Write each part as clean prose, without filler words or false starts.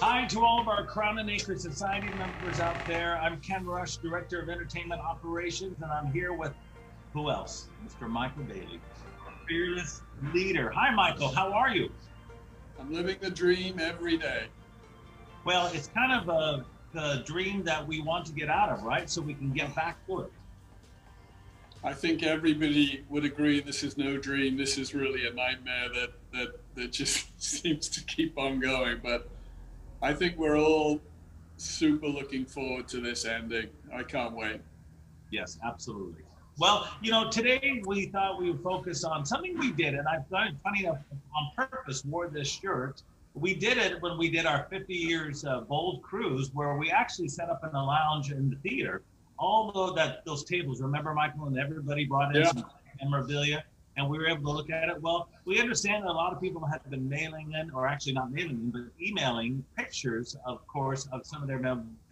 Hi to all of our Crown and Acre Society members out there. I'm Ken Rush, Director of Entertainment Operations, and I'm here with who else? Mr. Michael Bayley, fearless leader. Hi, Michael. How are you? I'm living the dream every day. Well, it's kind of a dream that we want to get out of, right? So we can get back to it. I think everybody would agree this is no dream. This is really a nightmare that just seems to keep on going. But I think we're all super looking forward to this ending. I can't wait. Yes, absolutely. Well, today we thought we would focus on something we did, and I've done it funny enough on purpose, wore this shirt. We did it when we did our 50 years Bold Cruise, where we actually set up in a lounge in the theater. Although those tables, remember, Michael, and everybody brought in some memorabilia, and we were able to look at it. Well, we understand that a lot of people have been mailing in, or actually not mailing in, but emailing pictures, of course, of some of their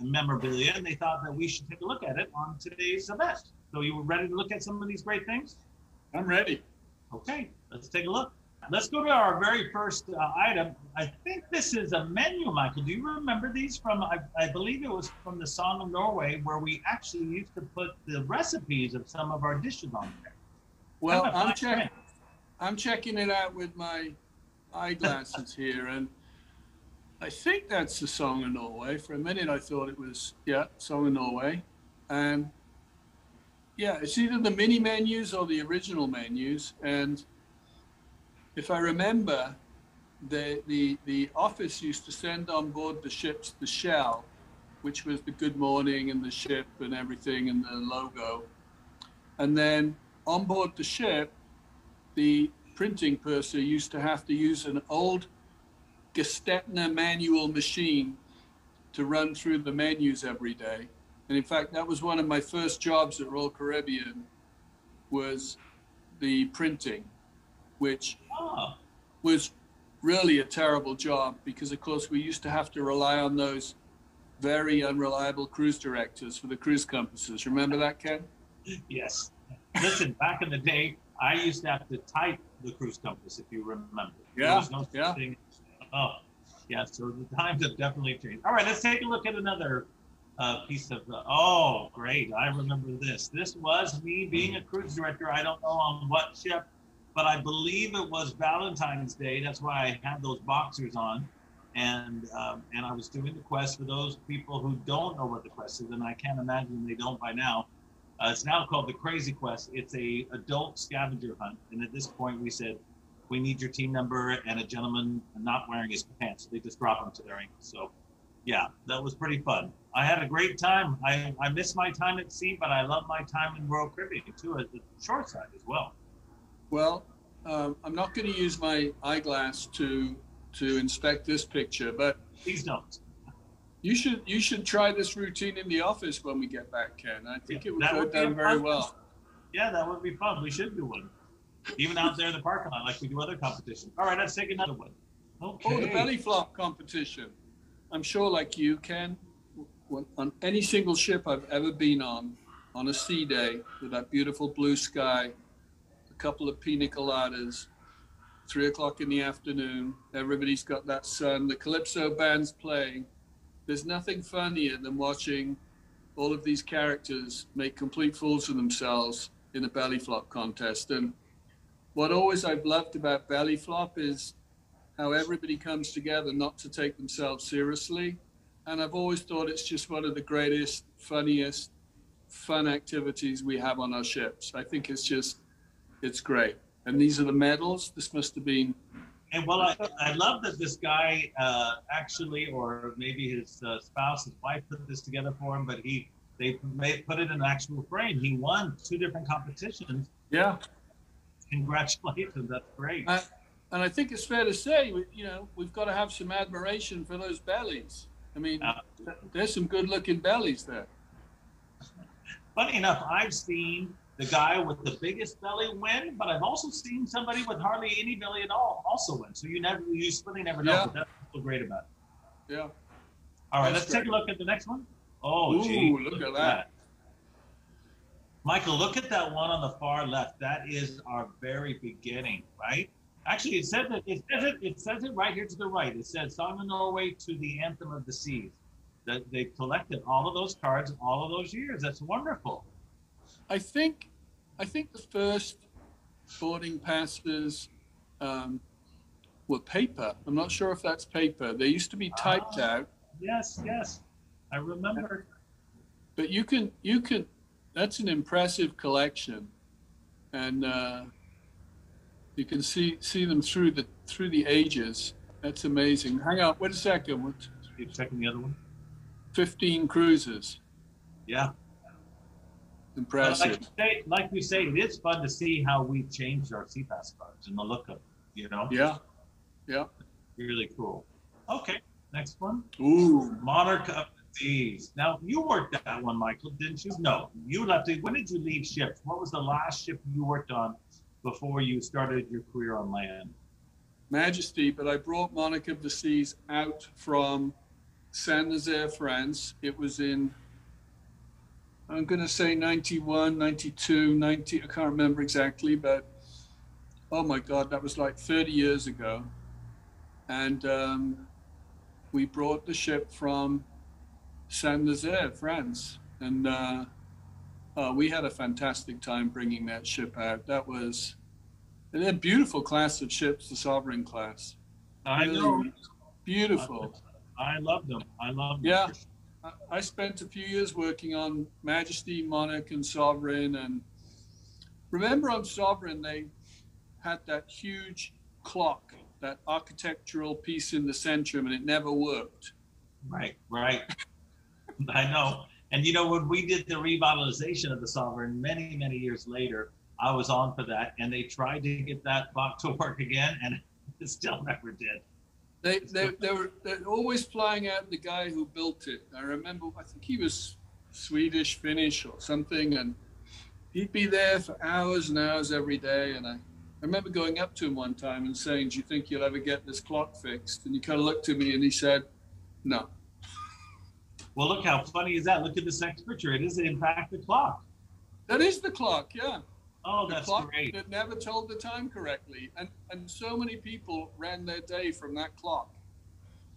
memorabilia, and they thought that we should take a look at it on today's event. So you were ready to look at some of these great things? I'm ready. Okay, let's take a look. Let's go to our very first item. I think this is a menu, Michael. Do you remember these from, I believe it was from the Song of Norway, where we actually used to put the recipes of some of our dishes on there. Well, I'm checking it out with my eyeglasses here, and I think that's the Song of Norway. For a minute, I thought it was, Song of Norway. And yeah, it's either the mini menus or the original menus. And if I remember, the office used to send on board the ships the shell, which was the good morning and the ship and everything and the logo. And then on board the ship, the printing purser used to have to use an old Gestetner manual machine to run through the menus every day. And in fact, that was one of my first jobs at Royal Caribbean, was the printing, which was really a terrible job because, of course, we used to have to rely on those very unreliable cruise directors for the cruise compasses. Remember that, Ken? Yes. Listen, back in the day, I used to have to type the cruise compass, if you remember. Yeah, there was no such thing. Oh, yeah, so the times have definitely changed. All right, let's take a look at another piece of, oh, great. I remember this. This was me being a cruise director. I don't know on what ship, but I believe it was Valentine's Day. That's why I had those boxers on. And I was doing the quest for those people who don't know what the quest is, and I can't imagine they don't by now. It's now called the Crazy Quest. It's a adult scavenger hunt. And at this point we said, we need your team number and a gentleman not wearing his pants. They just drop them to their ankles. So yeah, that was pretty fun. I had a great time. I miss my time at sea, but I love my time in Royal Caribbean too, at the shore side as well. Well, I'm not going to use my eyeglass to inspect this picture, but please don't. You should try this routine in the office when we get back, Ken. I think it would go down very well. Yeah, that would be fun. We should do one, even out there in the parking lot, like we do other competitions. All right, let's take another one. Okay. Oh, the belly flop competition. I'm sure, like you, Ken, on any single ship I've ever been on a sea day with that beautiful blue sky, a couple of pina coladas, 3 o'clock in the afternoon, everybody's got that sun, the Calypso band's playing. There's nothing funnier than watching all of these characters make complete fools of themselves in a belly flop contest. And what always I've loved about belly flop is how everybody comes together not to take themselves seriously. And I've always thought it's just one of the greatest, funniest, fun activities we have on our ships. I think it's great. And these are the medals. This must have been. And well, I love that this guy actually, or maybe his spouse, his wife put this together for him, but they put it in an actual frame. He won 2 different competitions. Yeah. Congratulations, that's great. And I think it's fair to say, we've got to have some admiration for those bellies. I mean, there's some good looking bellies there. Funny enough, I've seen the guy with the biggest belly win, but I've also seen somebody with hardly any belly at all also win. So you really never know. Yeah. But that's what's great about it. Yeah. All right, let's take a look at the next one. Oh, ooh, gee, look at that. Michael, look at that one on the far left. That is our very beginning, right? Actually, it says it right here to the right. It says Song of Norway to the Anthem of the Seas. That they collected all of those cards all of those years. That's wonderful. I think the first boarding passes were paper. I'm not sure if that's paper. They used to be typed out. Yes, yes, I remember. But you can. That's an impressive collection, and you can see them through the ages. That's amazing. Hang on, wait a second. What? You checking the other one? 15 cruises. Yeah. Impressive. Like we say, it is fun to see how we changed our CPAS cards and the look of it, Yeah. Yeah. Really cool. Okay, next one. Ooh. Monarch of the Seas. Now, you worked that one, Michael, didn't you? No, you left it. When did you leave ships? What was the last ship you worked on before you started your career on land? Majesty, but I brought Monarch of the Seas out from Saint-Nazaire, France. It was in, I'm going to say 91, 92, 90, I can't remember exactly, but oh my God, that was like 30 years ago. And we brought the ship from Saint-Nazaire, France. And we had a fantastic time bringing that ship out. That was a beautiful class of ships, the Sovereign class. I know. Beautiful. I loved them. Yeah. I spent a few years working on Majesty, Monarch, and Sovereign. And remember on Sovereign, they had that huge clock, that architectural piece in the centrum, and it never worked. Right. I know. And when we did the revitalization of the Sovereign many, many years later, I was on for that, and they tried to get that clock to work again, and it still never did. They're always flying out the guy who built it. I remember, I think he was Swedish, Finnish or something, and he'd be there for hours and hours every day. And I remember going up to him one time and saying, "Do you think you'll ever get this clock fixed?" And he kind of looked at me and he said, "No." Well, look how funny is that? Look at this next picture. It is, in fact, the clock. That is the clock, yeah. Oh, that's great. That never told the time correctly. And so many people ran their day from that clock.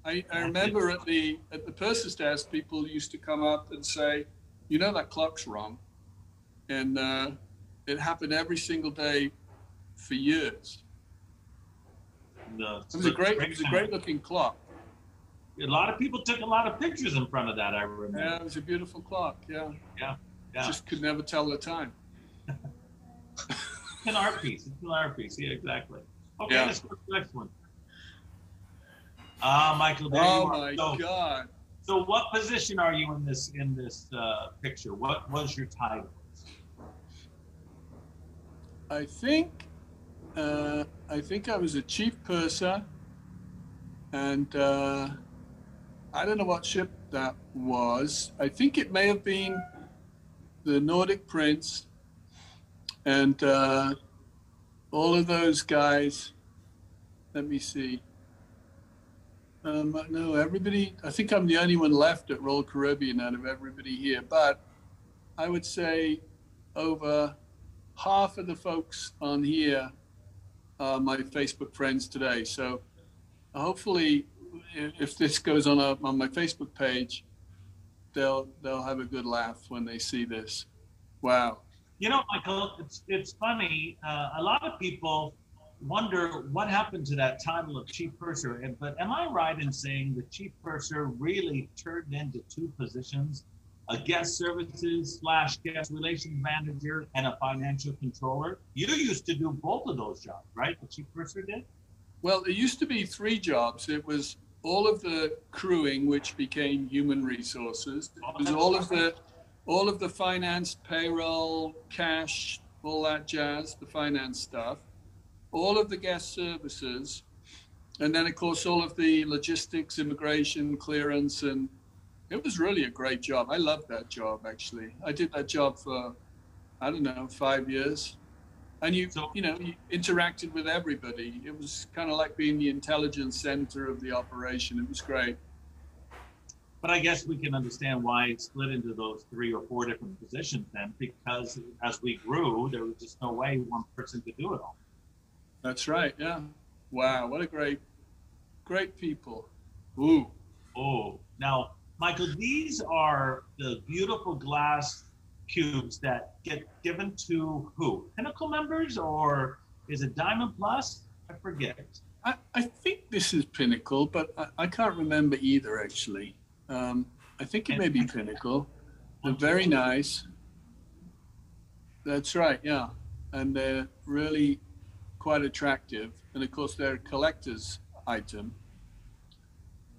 I remember at the purser's desk, people used to come up and say, "That clock's wrong." And it happened every single day for years. It was a great looking clock. A lot of people took a lot of pictures in front of that, I remember. Yeah, it was a beautiful clock, yeah. Yeah. Just could never tell the time. It's an art piece. Yeah, exactly. Okay, Let's go to the next one. Michael, there you are. Oh my God. So what position are you in this picture? What was your title? I think I was a chief purser, and I don't know what ship that was. I think it may have been the Nordic Prince, and all of those guys. Let me see. No, everybody. I think I'm the only one left at Royal Caribbean out of everybody here. But I would say over half of the folks on here are my Facebook friends today. So hopefully, if this goes on my Facebook page, they'll have a good laugh when they see this. Wow. Michael, it's funny. A lot of people wonder what happened to that title of chief purser. But am I right in saying the chief purser really turned into two positions, a guest services / guest relations manager and a financial controller? You used to do both of those jobs, right? The chief purser did? Well, it used to be 3 jobs. It was all of the crewing, which became human resources. It was all of the finance, payroll, cash, all that jazz, the finance stuff, all of the guest services, and then of course all of the logistics, immigration, clearance, and it was really a great job. I loved that job, actually. I did that job for, 5 years. And you interacted with everybody. It was kind of like being the intelligence center of the operation. It was great. But I guess we can understand why it split into those 3 or 4 different positions then, because as we grew, there was just no way one person could do it all. That's right. Yeah. Wow. What a great people. Ooh. Oh, now, Michael, these are the beautiful glass cubes that get given to who? Pinnacle members, or is it Diamond Plus? I forget. I think this is Pinnacle, but I can't remember either, actually. I think it may be Pinnacle. They're very nice. That's right, yeah. And they're really quite attractive. And of course, they're a collector's item.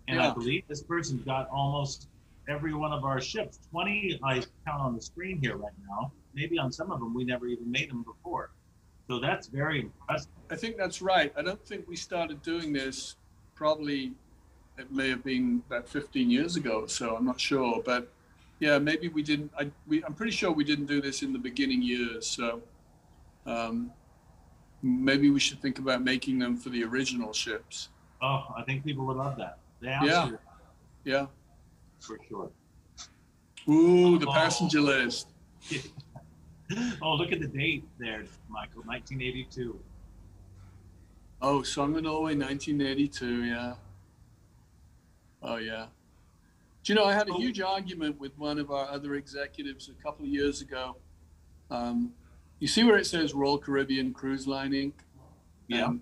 And I believe this person got almost every one of our ships. 20 I count on the screen here right now. Maybe on some of them, we never even made them before. So that's very impressive. I think that's right. I don't think we started doing this probably, it may have been about 15 years ago or so. I'm not sure. But yeah, maybe we didn't. I'm pretty sure we didn't do this in the beginning years. So maybe we should think about making them for the original ships. Oh, I think people would love that. Yeah. Yeah. For sure. Ooh, the passenger list. Oh, look at the date there, Michael, 1982. Oh, Song of Norway, 1982, yeah. Oh, yeah. Do you know, I had a huge argument with one of our other executives a couple of years ago. You see where it says Royal Caribbean Cruise Line, Inc.? Yeah.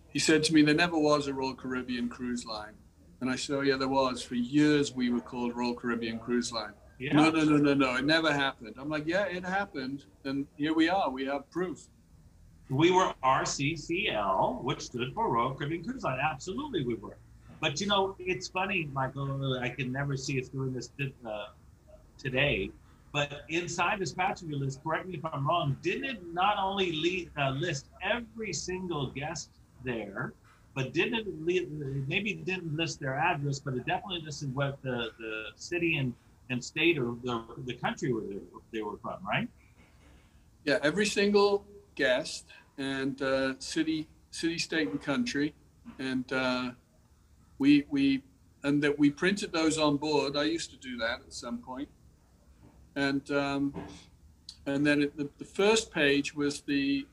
He said to me, there never was a Royal Caribbean Cruise Line. And I said, oh, yeah, there was. For years, we were called Royal Caribbean Cruise Line. Yeah. No, it never happened. I'm like, yeah, it happened. And here we are. We have proof. We were RCCL, which stood for Royal Caribbean Cruise Line. Absolutely, we were. But, you know, it's funny, Michael, I can never see us doing this today. But inside this passenger list, correct me if I'm wrong, didn't it not only list every single guest there, but maybe didn't list their address, but it definitely listed what the city and state or the country where they were from, right? Yeah, every single guest and city, state, and country, and we printed those on board. I used to do that at some point, and then the first page was the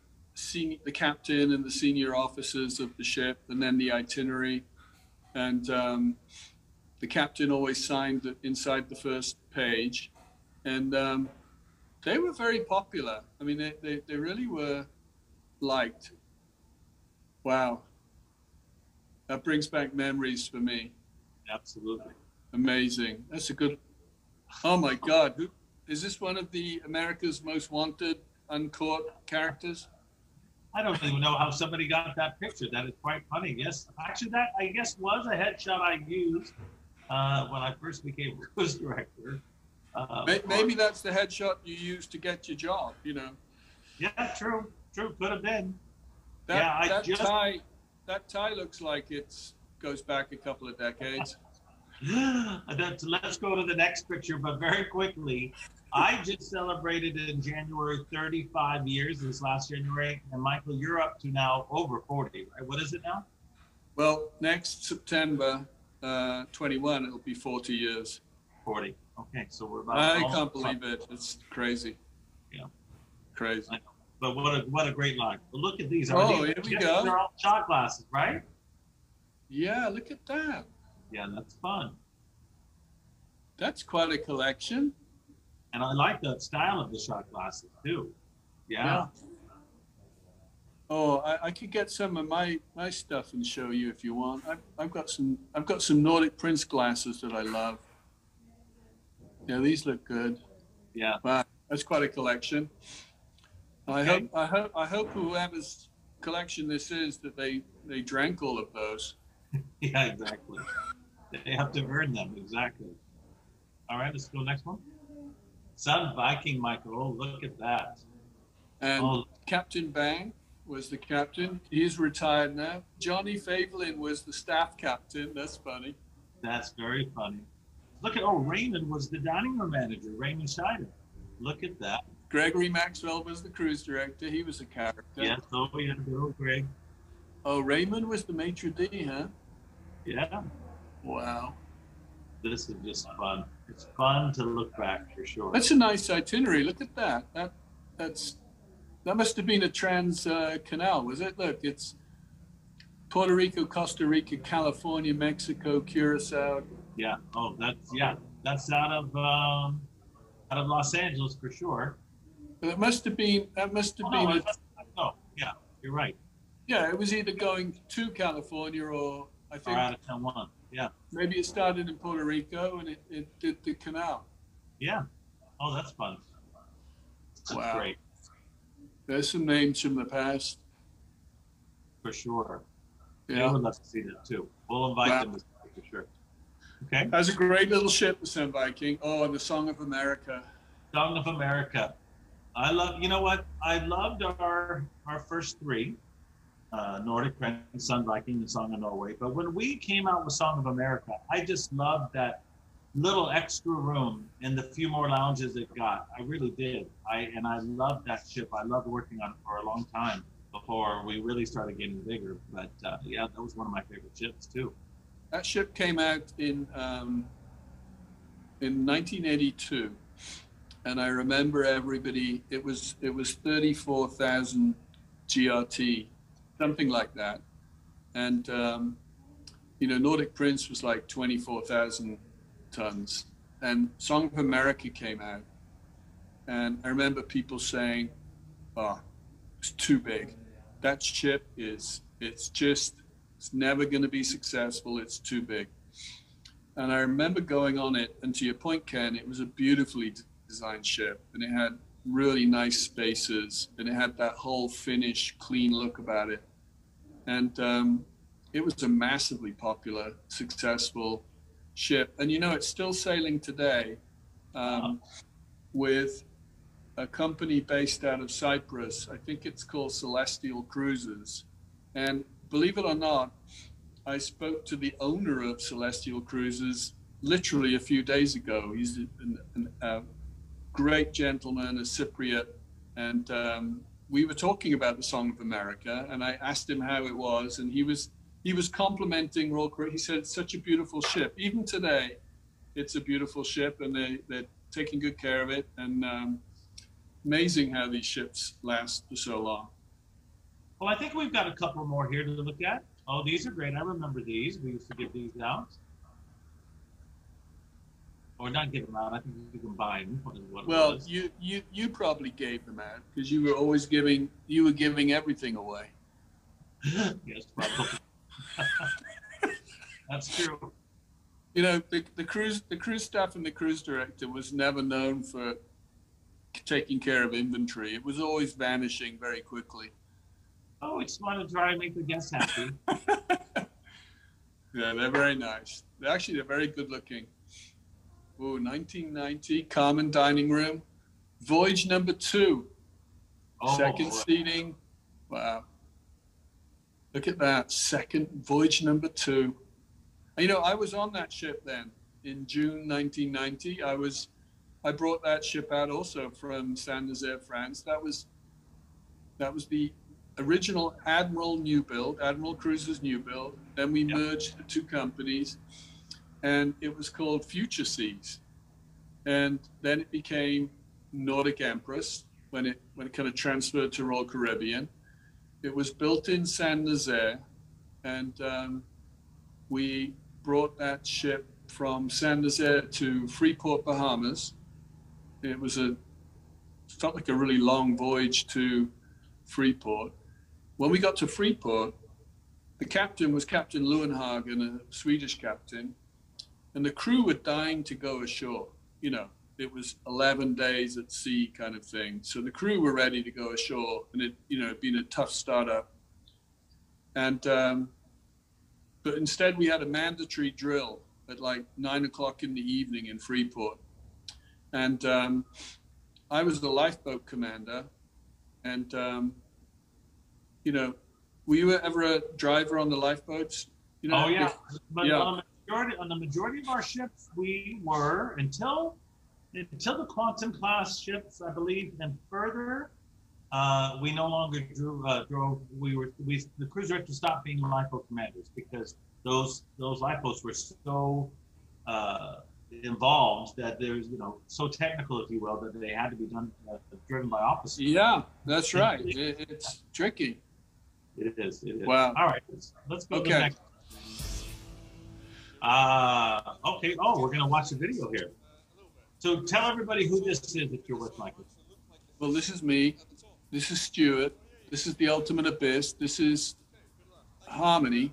captain and the senior officers of the ship, and then the itinerary, and the captain always signed inside the first page, and they were very popular. I mean, they really were liked. Wow. That brings back memories for me. Absolutely. Amazing. That's a good, oh my God. Is this one of the America's Most Wanted uncaught characters? I don't even know how somebody got that picture. That is quite funny. Yes, actually, that I guess was a headshot I used when I first became cruise director. Maybe that's the headshot you used to get your job, you know. Yeah, true. Could have been. That tie looks like it goes back a couple of decades. Let's go to the next picture, but very quickly. I just celebrated in January 35 years this last January, and Michael, you're up to now over 40, right? What is it now? Well, next September 21, it'll be 40 years. 40. Okay, so we're about. I can't believe it. It's crazy. Yeah, crazy. But what a great line. But look at these. Here we go. They're all shot glasses, right? Yeah, look at that. Yeah, that's fun. That's quite a collection. And I like the style of the shot glasses too. Yeah. Oh, I could get some of my stuff and show you if you want. I've got some Nordic Prince glasses that I love. Yeah, these look good. Yeah. Wow, that's quite a collection. I hope whoever's collection this is that they drank all of those. Yeah, exactly. They have to earn them, exactly. All right, let's go next one. Sun Viking, Michael. Oh, look at that. And Captain Bang was the captain. He's retired now. Johnny Favelin was the staff captain. That's funny. That's very funny. Look at, Raymond was the dining room manager, Raymond Scheider. Look at that. Gregory Maxwell was the cruise director. He was a character. Yes, we had to go, Greg. Oh, Raymond was the maitre d', huh? Yeah. Wow. This is just fun. It's fun to look back for sure. That's a nice itinerary. Look at that. That's That must have been a trans canal, was it? Look, it's Puerto Rico, Costa Rica, California, Mexico, Curacao. Yeah. Oh, that's out of Los Angeles for sure. But it must have been. That must have been. No, yeah, you're right. Yeah, it was either going to California or I think or out of town one. Yeah. maybe it started in Puerto Rico and it did the canal. Yeah. Oh, that's fun. That's Wow. great. There's some names from the past. For sure. Yeah. They would love to see that too. We'll invite them to see it for sure. Okay. That's a great little ship, the Sun Viking. Oh, and the Song of America. Song of America. I love, you know what? I loved our first three, Nordic Prince, Sun Viking, and Song of Norway. But when we came out with Song of America, I just loved that little extra room and the few more lounges it got. I really did. I loved that ship. I loved working on it for a long time before we really started getting bigger. But yeah, that was one of my favorite ships too. That ship came out in 1982, and I remember everybody. It was 34,000 GRT, something like that, and Nordic Prince was like 24,000 tons, and Song of America came out, and I remember people saying, "Oh, it's too big. That ship it's never going to be successful. It's too big." And I remember going on it, and to your point, Ken, it was a beautifully designed ship, and it had really nice spaces, and it had that whole Finnish clean look about it. And it was a massively popular, successful ship. And it's still sailing today with a company based out of Cyprus. I think it's called Celestial Cruises. And believe it or not, I spoke to the owner of Celestial Cruises literally a few days ago. He's a great gentleman, a Cypriot, and we were talking about the Song of America, and I asked him how it was, and he was complimenting Royal Caribbean. He said, "It's such a beautiful ship. Even today, it's a beautiful ship, and they're taking good care of it, and amazing how these ships last for so long." Well, I think we've got a couple more here to look at. Oh, these are great. I remember these. We used to give these out. Or not give them out. I think you can buy them. Well, you probably gave them out because you were giving everything away. Yes, probably. That's true. The cruise staff and the cruise director was never known for taking care of inventory. It was always vanishing very quickly. Oh, we just want to try and make the guests happy. Yeah, they're very nice. They're very good looking. Oh, 1990, common dining room. Voyage number 2. Oh, second seating. Wow. Look at that. Second, voyage number 2. I was on that ship then in June 1990. I brought that ship out also from Saint-Nazaire, France. That was the original Admiral new build, Admiral Cruises new build. Then we merged the two companies, and it was called Future Seas. And then it became Nordic Empress when it kind of transferred to Royal Caribbean. It was built in Saint-Nazaire, and we brought that ship from Saint-Nazaire to Freeport, Bahamas. It felt like a really long voyage to Freeport. When we got to Freeport, the captain was Captain Leuenhagen, a Swedish captain, and the crew were dying to go ashore. It was 11 days at sea kind of thing. So the crew were ready to go ashore, and it'd been a tough startup. And, but instead we had a mandatory drill at like 9 o'clock in the evening in Freeport. And I was the lifeboat commander, and were you ever a driver on the lifeboats? Oh yeah, but yeah. On the majority of our ships, we were until the Quantum class ships, I believe, and further. We no longer drove. The cruise director stopped being lifeboat commanders because those lifeboats were so involved that there's, so technical, if you will, that they had to be done, driven by officers. Yeah, that's right. It's tricky. It is. Wow. All right, let's go to the next. Okay. Oh, we're gonna watch the video here. So tell everybody who this is that you're with, Michael. Well, this is me. This is Stuart. This is the Ultimate Abyss. This is Harmony.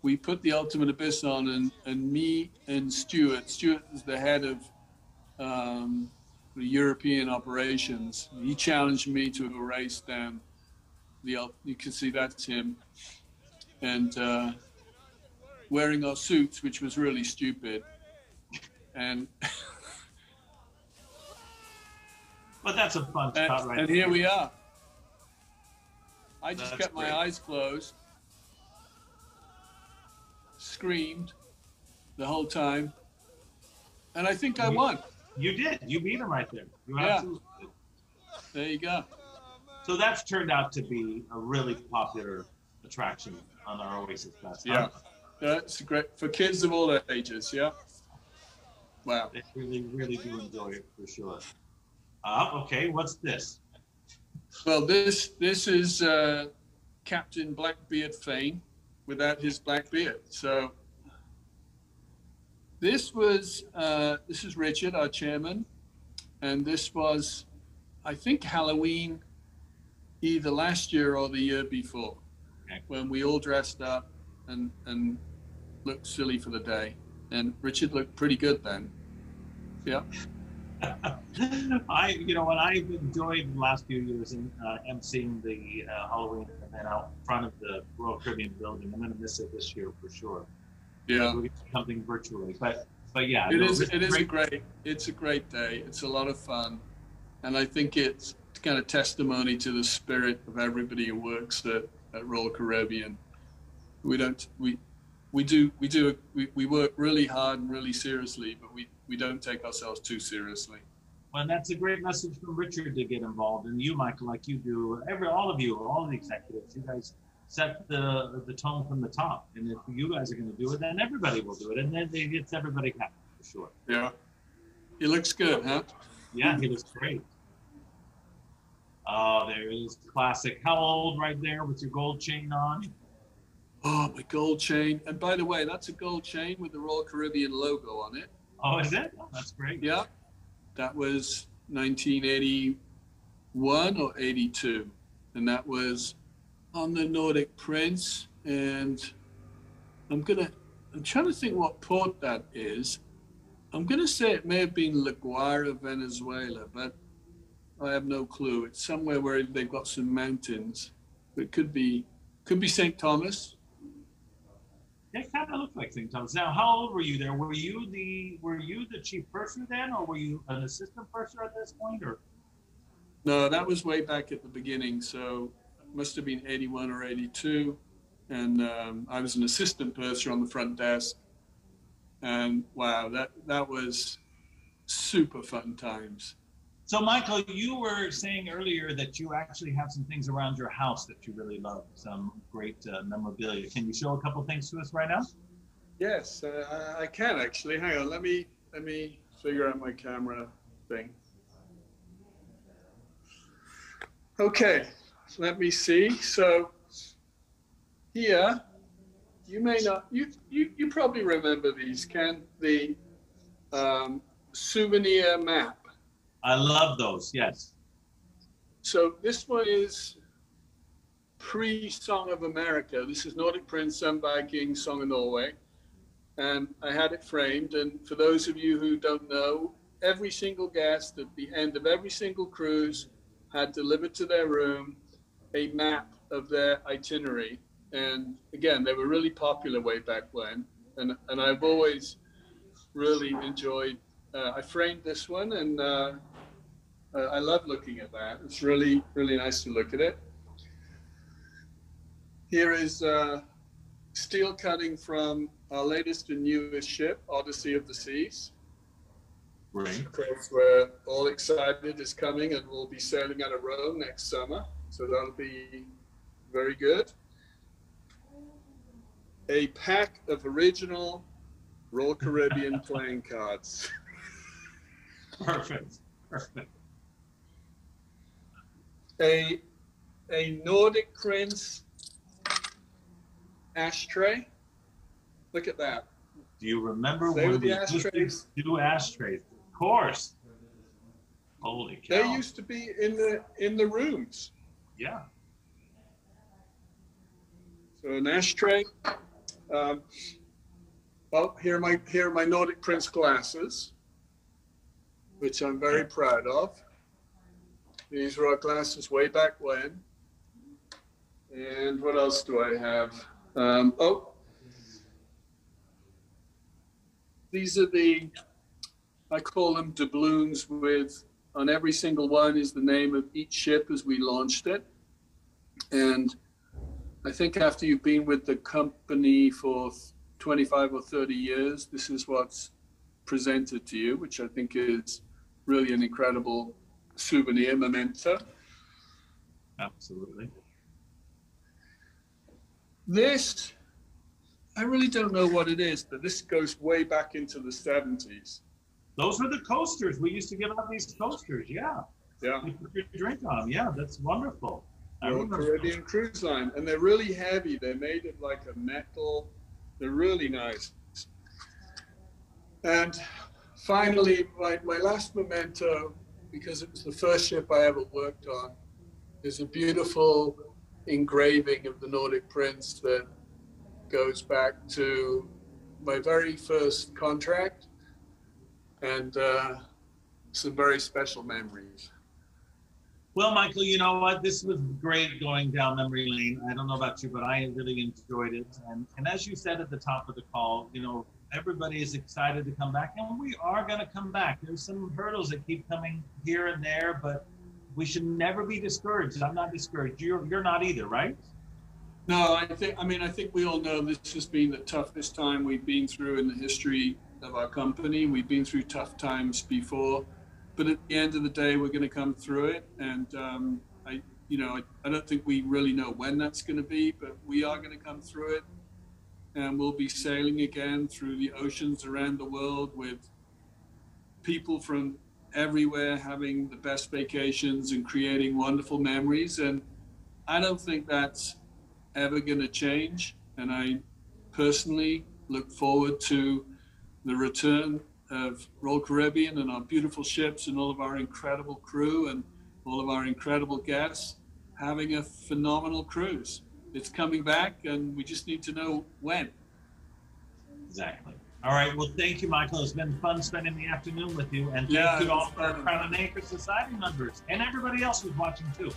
We put the Ultimate Abyss on, and me and Stuart is the head of the European operations. He challenged me to a race down you can see that's him, and wearing our suits, which was really stupid. And but that's a fun shot, right? And here we are. I just kept my eyes closed, screamed the whole time, and I think I won. You did. You beat him right there. You absolutely did. There you go. So that's turned out to be a really popular attraction on our Oasis Fest. Yeah, it's great for kids of all ages. Yeah. Wow. They really, really do enjoy it for sure. Okay, what's this? Well, this is Captain Blackbeard Fane without his black beard. So this is Richard, our chairman, and this was, I think, Halloween, either last year or the year before, when we all dressed up and looked silly for the day. And Richard looked pretty good then. Yeah. When I've enjoyed the last few years in emceeing the Halloween event out front of the Royal Caribbean building, I'm going to miss it this year for sure. Yeah. We'll get something virtually, but yeah. It's a great day. It's a lot of fun, and I think it's kind of testimony to the spirit of everybody who works at Royal Caribbean. We work really hard and really seriously, but we don't take ourselves too seriously. Well, and that's a great message from Richard to get involved, and you, Michael, like you do. All of the executives, you guys set the tone from the top, and if you guys are going to do it, then everybody will do it, and then it gets everybody happy for sure. Yeah, he looks good, huh? Yeah, he looks great. Oh, there is classic. How old right there with your gold chain on? Oh, my gold chain. And by the way, that's a gold chain with the Royal Caribbean logo on it. Oh, is it? Oh, that's great. Yeah. That was 1981 or 82. And that was on the Nordic Prince. And I'm trying to think what port that is. I'm going to say it may have been La Guaira, Venezuela, but I have no clue. It's somewhere where they've got some mountains. It could be St. Thomas. It kind of looked like St. Thomas. Now, how old were you there? Were you the chief purser then, or were you an assistant purser at this point, or? No, that was way back at the beginning. So it must have been 81 or 82, and I was an assistant purser on the front desk. And wow, that was super fun times. So, Michael, you were saying earlier that you actually have some things around your house that you really love, some great memorabilia. Can you show a couple things to us right now? Yes, I can actually. Hang on, let me figure out my camera thing. Okay, let me see. So here, you may not, you probably remember these, Ken, the souvenir map. I love those, yes. So this one is pre-Song of America. This is Nordic Prince, Sun Viking, Song of Norway. And I had it framed. And for those of you who don't know, every single guest at the end of every single cruise had delivered to their room a map of their itinerary. And again, they were really popular way back when. And I've always really enjoyed, I framed this one, and I love looking at that. It's really, really nice to look at it. Here is steel cutting from our latest and newest ship, Odyssey of the Seas. Right. Of course, we're all excited it's coming, and we'll be sailing out of Rome next summer. So that'll be very good. A pack of original Royal Caribbean playing cards. Perfect. Perfect. A Nordic Prince ashtray. Look at that. Do you remember They were when the we used ashtrays. to do ashtrays? Of course. Holy cow. They used to be in the rooms. Yeah. So an ashtray. Well, here are my Nordic Prince glasses, which I'm very proud of. These were our glasses way back when. And what else do I have? These are I call them doubloons with, on every single one is the name of each ship as we launched it. And I think after you've been with the company for 25 or 30 years, this is what's presented to you, which I think is really an incredible souvenir memento. Absolutely. This, I really don't know what it is, but this goes way back into the 70s. Those were the coasters. We used to give out these coasters. Yeah. Yeah. You put your drink on them. Yeah, that's wonderful. Royal Caribbean Cruise Line. And they're really heavy. They're made of like a metal. They're really nice. And finally, my last memento, because it was the first ship I ever worked on, is a beautiful engraving of the Nordic Prince that goes back to my very first contract and some very special memories. Well, Michael, you know what? This was great going down memory lane. I don't know about you, but I really enjoyed it. And as you said at the top of the call, you know, everybody is excited to come back, and we are going to come back. There's some hurdles that keep coming here and there, but we should never be discouraged. I'm not discouraged. You're not either, right? No, I think we all know this has been the toughest time we've been through in the history of our company. We've been through tough times before, but at the end of the day, we're going to come through it. And I don't think we really know when that's going to be, but we are going to come through it. And we'll be sailing again through the oceans around the world with people from everywhere having the best vacations and creating wonderful memories. And I don't think that's ever going to change. And I personally look forward to the return of Royal Caribbean and our beautiful ships and all of our incredible crew and all of our incredible guests having a phenomenal cruise. It's coming back, and we just need to know when. Exactly. All right. Well, thank you, Michael. It's been fun spending the afternoon with you. And thank you to all of our Crown and Anchor Society members and everybody else who's watching, too.